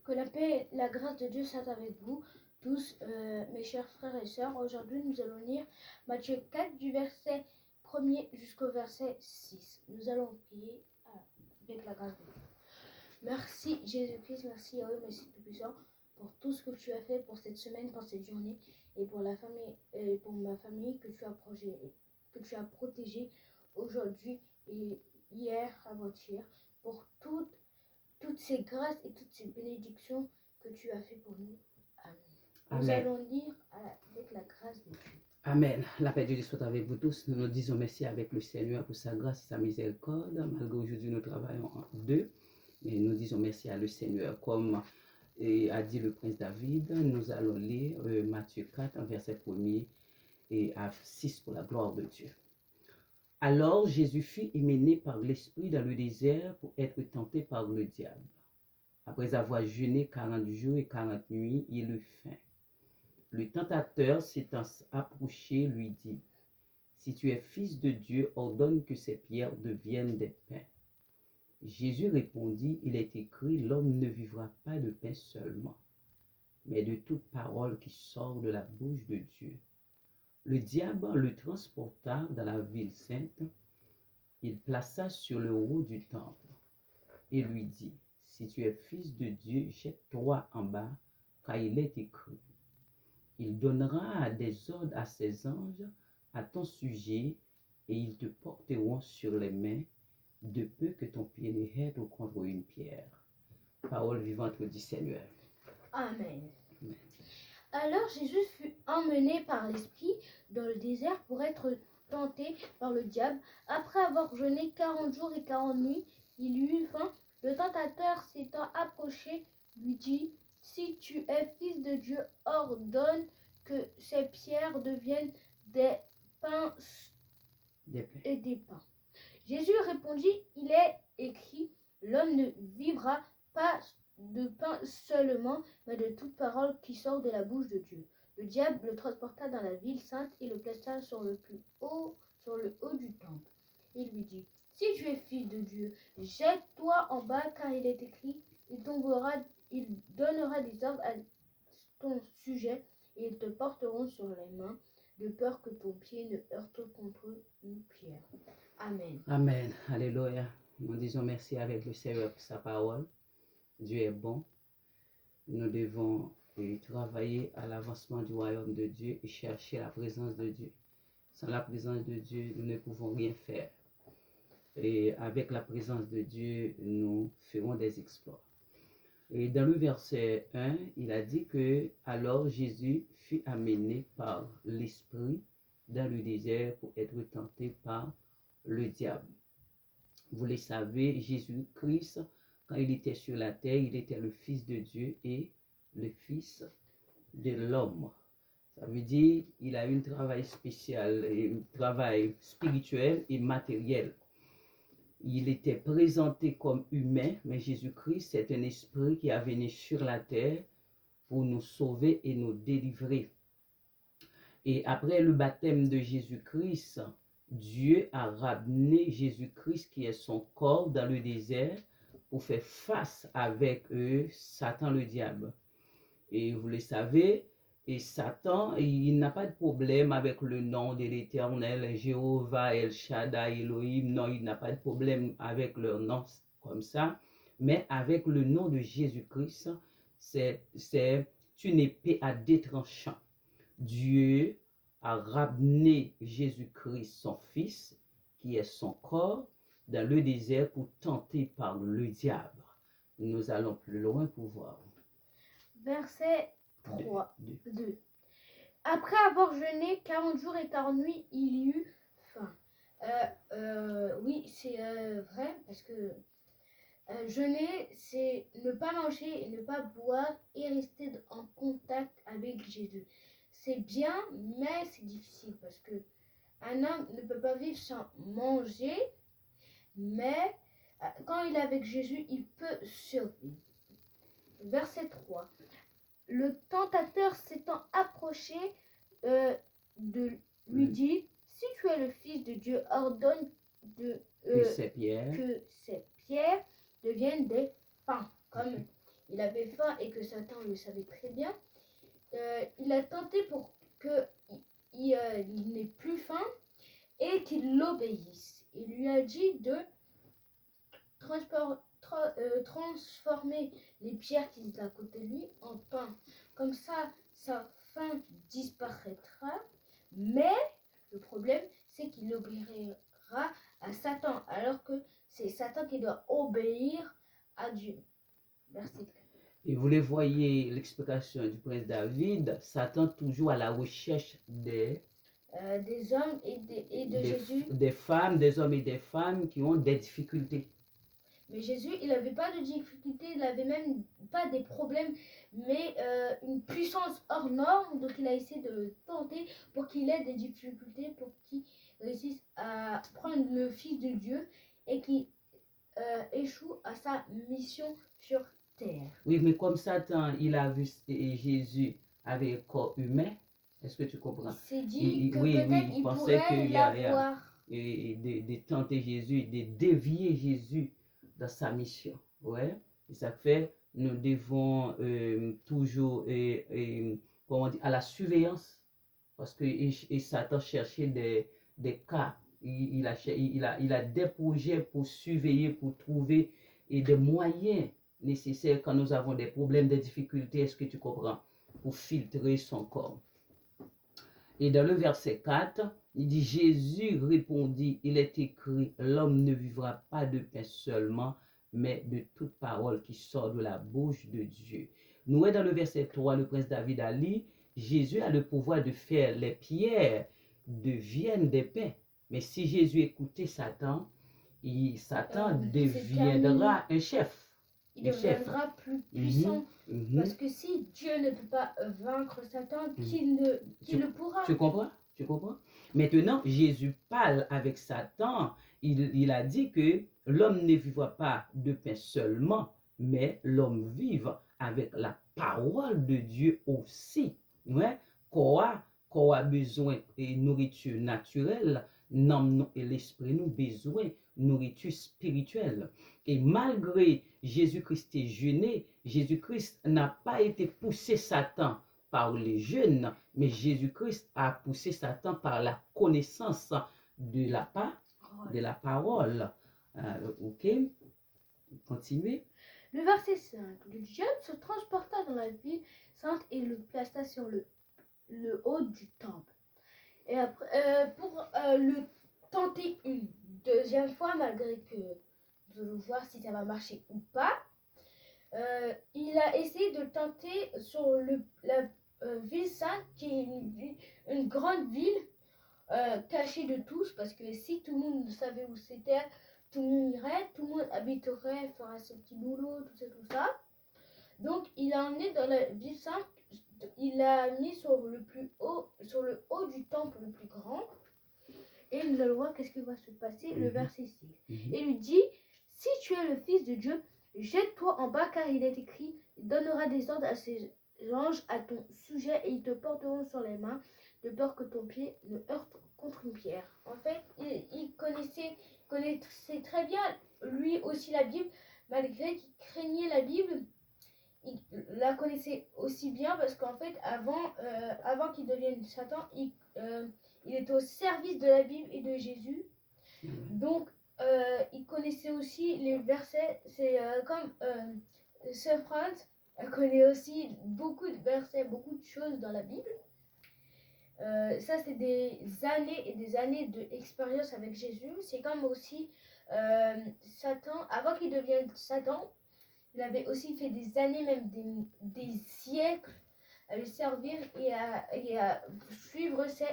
Que la paix et la grâce de Dieu soient avec vous tous, mes chers frères et sœurs. Aujourd'hui, nous allons lire Matthieu 4 du verset 1er jusqu'au verset 6. Nous allons prier avec la grâce de Dieu. Merci Jésus-Christ, merci Yahweh, merci Tout-Puissant pour tout ce que tu as fait pour cette semaine, pour cette journée et pour la famille, pour ma famille que tu as protégée aujourd'hui et hier, avant-hier, pour toutes ces grâces et toutes ces bénédictions que tu as fait pour nous. Amen. Nous allons lire avec la grâce de Dieu. Amen. La paix de Dieu soit avec vous tous. Nous nous disons merci avec le Seigneur pour sa grâce et sa miséricorde. Malgré aujourd'hui nous travaillons en deux, mais nous disons merci à le Seigneur. Comme a dit le prince David, nous allons lire Matthieu 4, verset 1er et à 6 pour la gloire de Dieu. Alors Jésus fut mené par l'Esprit dans le désert pour être tenté par le diable. Après avoir jeûné 40 jours et 40 nuits, il eut faim. Le tentateur s'étant approché lui dit, « Si tu es fils de Dieu, ordonne que ces pierres deviennent des pains. » Jésus répondit, « Il est écrit, l'homme ne vivra pas de pain seulement, mais de toute parole qui sort de la bouche de Dieu. » Le diable le transporta dans la ville sainte. Il plaça sur le haut du temple et lui dit, « Si tu es fils de Dieu, jette-toi en bas, car il est écrit. Il donnera des ordres à ses anges à ton sujet, et ils te porteront sur les mains, de peu que ton pied ne heurte contre une pierre. » Parole vivante du Seigneur. Amen. Amen. Alors Jésus fut emmené par l'Esprit dans le désert pour être tenté par le diable. Après avoir jeûné 40 jours et 40 nuits, il eut faim. Le tentateur s'étant approché lui dit, « Si tu es fils de Dieu, ordonne que ces pierres deviennent des pains et des pains. » Jésus répondit, « Il est écrit, l'homme ne vivra pas de pain seulement, mais de toute parole qui sort de la bouche de Dieu. » Le diable le transporta dans la ville sainte et le plaça sur le haut du temple. Il lui dit, « Si tu es fils de Dieu, jette-toi en bas, car il est écrit, il donnera des ordres à ton sujet, et ils te porteront sur les mains, de peur que ton pied ne heurte contre une pierre. » Amen. Amen. Alléluia. Nous disons merci avec le Seigneur pour sa parole. Dieu est bon. Nous devons travailler à l'avancement du royaume de Dieu et chercher la présence de Dieu. Sans la présence de Dieu, nous ne pouvons rien faire. Et avec la présence de Dieu, nous ferons des exploits. Et dans le verset 1, il a dit que alors Jésus fut amené par l'Esprit dans le désert pour être tenté par le diable. Vous le savez, Jésus-Christ, quand il était sur la terre, il était le Fils de Dieu et le Fils de l'homme. Ça veut dire qu'il a eu un travail spécial, un travail spirituel et matériel. Il était présenté comme humain, mais Jésus-Christ, c'est un esprit qui a venu sur la terre pour nous sauver et nous délivrer. Et après le baptême de Jésus-Christ, Dieu a ramené Jésus-Christ, qui est son corps, dans le désert pour faire face avec Satan le diable. Et vous le savez, et Satan, il n'a pas de problème avec le nom de l'Éternel, Jéhovah, El Shaddai, Elohim. Non, il n'a pas de problème avec leur nom comme ça. Mais avec le nom de Jésus-Christ, c'est une épée à deux tranchants. Dieu a ramené Jésus-Christ, son Fils, qui est son corps, dans le désert pour tenter par le diable. Nous allons plus loin pour voir. Verset 2. Après avoir jeûné 40 jours et 40 nuits, il eut faim. Oui, c'est vrai, parce que jeûner, c'est ne pas manger et ne pas boire et rester en contact avec Jésus. C'est bien, mais c'est difficile parce que un homme ne peut pas vivre sans manger, mais quand il est avec Jésus, il peut survivre. Verset 3. Le tentateur s'étant approché lui dit, « Si tu es le Fils de Dieu, ordonne que ces pierres deviennent des pains. » Comme il avait faim et que Satan le savait très bien, il a tenté pour qu'il n'ait plus faim et qu'il l'obéisse. Il lui a dit de transformer les pierres qui étaient à côté de lui en pain. Comme ça, sa faim disparaîtra. Mais le problème, c'est qu'il obéira à Satan, alors que c'est Satan qui doit obéir à Dieu. Verset 4. Et vous les voyez, l'explication du prince David, Satan toujours à la recherche des hommes et de Jésus. Des femmes, des hommes et des femmes qui ont des difficultés. Mais Jésus, il n'avait pas de difficultés, il n'avait même pas des problèmes, mais une puissance hors norme. Donc il a essayé de le tenter pour qu'il ait des difficultés, pour qu'il réussisse à prendre le Fils de Dieu et qu'il échoue à sa mission sur terre. Oui, mais comme Satan, il a vu Jésus avec un corps humain, est-ce que tu comprends? Il s'est dit que peut-être il pourrait l'avoir. Et de tenter Jésus, de dévier Jésus dans sa mission. Ouais. Et ça fait, nous devons toujours, comment dire, à la surveillance, parce que Satan cherchait des cas. Il a des projets pour surveiller, pour trouver des moyens nécessaires quand nous avons des problèmes, des difficultés, est-ce que tu comprends, pour filtrer son corps. Et dans le verset 4, il dit, Jésus répondit, il est écrit, l'homme ne vivra pas de pain seulement, mais de toute parole qui sort de la bouche de Dieu. Nous, dans le verset 3, le prince David a dit, Jésus a le pouvoir de faire les pierres deviennent des pains. Mais si Jésus écoutait Satan, Satan deviendra un chef. Il deviendra plus puissant. Parce que si Dieu ne peut pas vaincre Satan, qui le pourra? Tu comprends? Tu comprends? Maintenant, Jésus parle avec Satan. Il a dit que l'homme ne vivra pas de pain seulement, mais l'homme vive avec la parole de Dieu aussi. Ouais? Quoi a besoin de nourriture naturelle, l'âme et l'esprit nous besoin de nourriture spirituelle. Et malgré Jésus-Christ est jeûné, Jésus-Christ n'a pas été poussé Satan par les jeûnes, mais Jésus-Christ a poussé Satan par la connaissance de la parole. Ok, continuez. Le verset 5. Le diable se transporta dans la ville sainte et le plaça sur le haut du temple. Et après, pour le tenter une deuxième fois, malgré que nous allons voir si ça va marcher ou pas, il a essayé de tenter sur la ville sainte, qui est une grande ville cachée de tous, parce que si tout le monde savait où c'était, tout le monde irait, tout le monde habiterait, ferait ses petits boulots, tout ça. Donc il a emmené dans la ville sainte, il l'a mis sur le haut du temple le plus grand. Et nous allons voir qu'est-ce qui va se passer, le verset 6. Et lui dit, si tu es le Fils de Dieu, jette-toi en bas, car il est écrit, il donnera des ordres à ses anges à ton sujet et ils te porteront sur les mains, de peur que ton pied ne heurte contre une pierre. En fait, il connaissait très bien, lui aussi, la Bible, malgré qu'il craignait la Bible. Il la connaissait aussi bien parce qu'en fait, avant qu'il devienne Satan, il était au service de la Bible et de Jésus. Donc, il connaissait aussi les versets. C'est comme Sir Franz connaît aussi beaucoup de versets, beaucoup de choses dans la Bible. Ça, c'est des années et des années d'expérience avec Jésus. C'est comme aussi Satan, avant qu'il devienne Satan, il avait aussi fait des années, même des siècles, à le servir et à suivre ses